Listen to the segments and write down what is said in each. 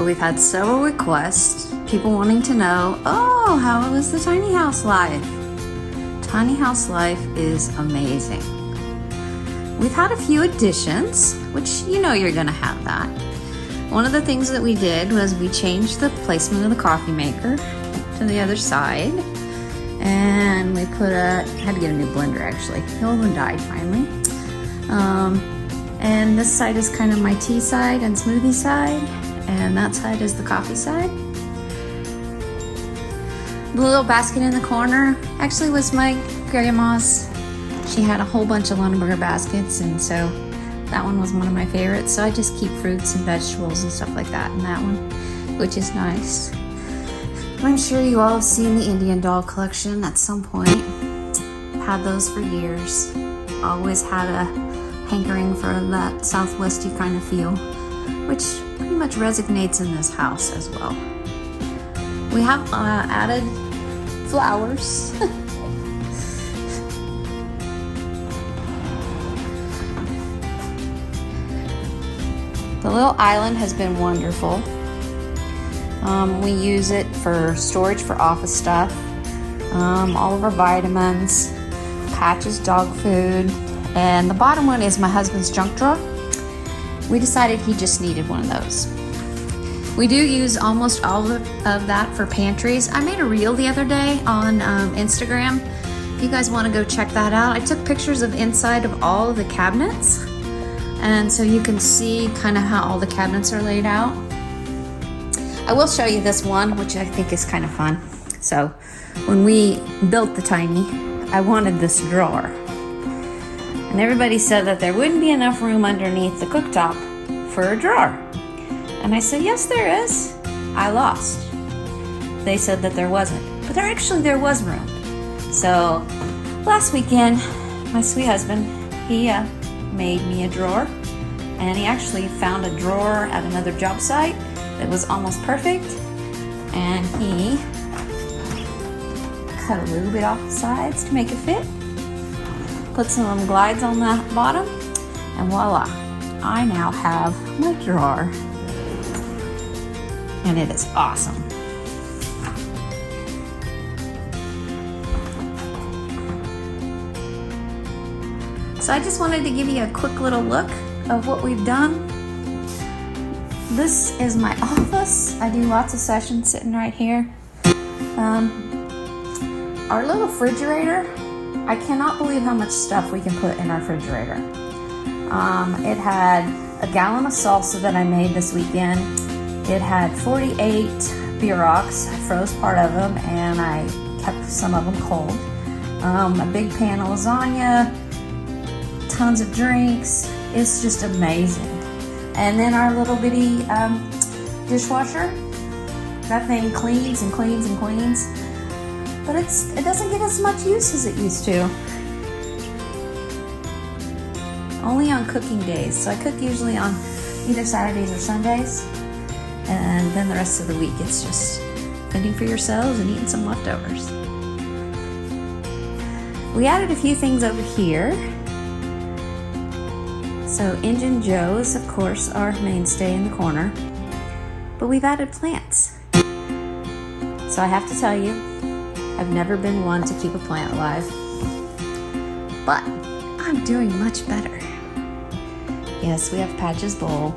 but we've had several requests, people wanting to know, oh, how is the tiny house life? Tiny house life is amazing. We've had a few additions, which you know you're gonna have that. One of the things that we did was we changed the placement of the coffee maker to the other side, and we had to get a new blender actually. The old one died finally. And this side is kind of my tea side and smoothie side, and that side is the coffee side. The little basket in the corner actually was my grandma's. She had a whole bunch of lumber baskets, and so that one was one of my favorites. So I just keep fruits and vegetables and stuff like that in that one, which is nice. I'm sure you all have seen the Indian doll collection at some point. Had those for years. Always had a hankering for that southwesty kind of feel, which pretty much resonates in this house as well. We have added flowers. The little island has been wonderful. We use it for storage for office stuff, all of our vitamins, Patch's dog food, and the bottom one is my husband's junk drawer. We decided he just needed one of those. We do use almost all of that for pantries. I made a reel the other day on Instagram. If you guys want to go check that out, I took pictures of inside of all of the cabinets, and so you can see kind of how all the cabinets are laid out. I will show you this one, which I think is kind of fun. So when we built the tiny, I wanted this drawer. And everybody said that there wouldn't be enough room underneath the cooktop for a drawer. And I said, yes, there is. I lost. They said that there wasn't, but there was room. So last weekend, my sweet husband, he made me a drawer, and he actually found a drawer at another job site that was almost perfect, and he cut a little bit off the sides to make it fit, put some glides on the bottom, and voila, I now have my drawer, and it is awesome. So I just wanted to give you a quick little look of what we've done. This is my office. I do lots of sessions sitting right here. Our little refrigerator, I cannot believe how much stuff we can put in our refrigerator. It had a gallon of salsa that I made this weekend. It had 48 beer rocks. I froze part of them and I kept some of them cold. A big pan of lasagna, tons of drinks. It's just amazing. And then our little bitty dishwasher, that thing cleans and cleans and cleans, but it doesn't get as much use as it used to. Only on cooking days. So I cook usually on either Saturdays or Sundays, and then the rest of the week it's just fending for yourselves and eating some leftovers. We added a few things over here. So Injun Joe's, of course, our mainstay in the corner, but we've added plants. So I have to tell you, I've never been one to keep a plant alive, but I'm doing much better. Yes, we have Patch's bowl.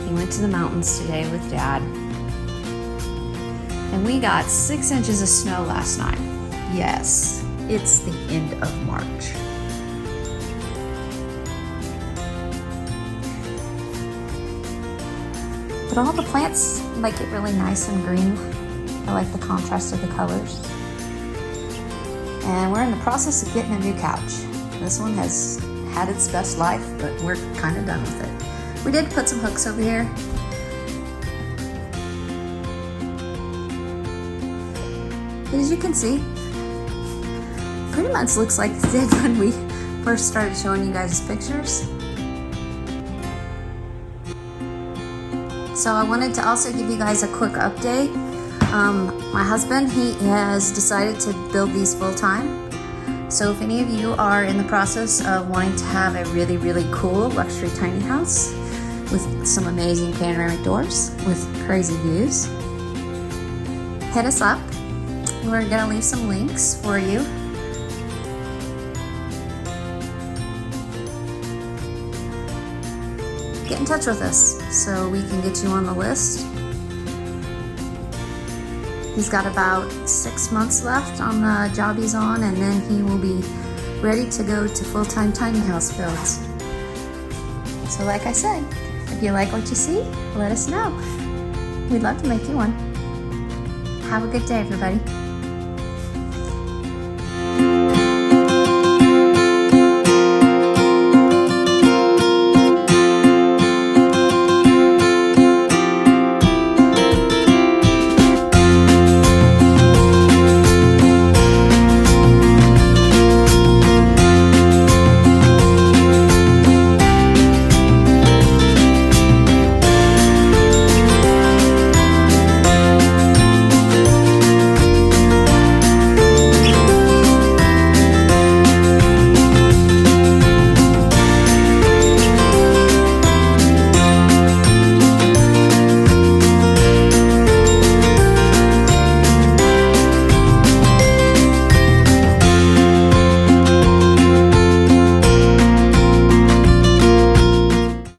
He went to the mountains today with Dad, and we got 6 inches of snow last night. Yes, it's the end of March. But all the plants make it really nice and green. I like the contrast of the colors. And we're in the process of getting a new couch. This one has had its best life, but we're kind of done with it. We did put some hooks over here. But as you can see, pretty much looks like it did when we first started showing you guys pictures. So I wanted to also give you guys a quick update. My husband, he has decided to build these full-time. So if any of you are in the process of wanting to have a really, really cool luxury tiny house, with some amazing panoramic doors with crazy views. Hit us up. We're gonna leave some links for you. Get in touch with us so we can get you on the list. He's got about 6 months left on the job he's on, and then he will be ready to go to full-time tiny house builds. So like I said, if you like what you see, let us know. We'd love to make you one. Have a good day, everybody.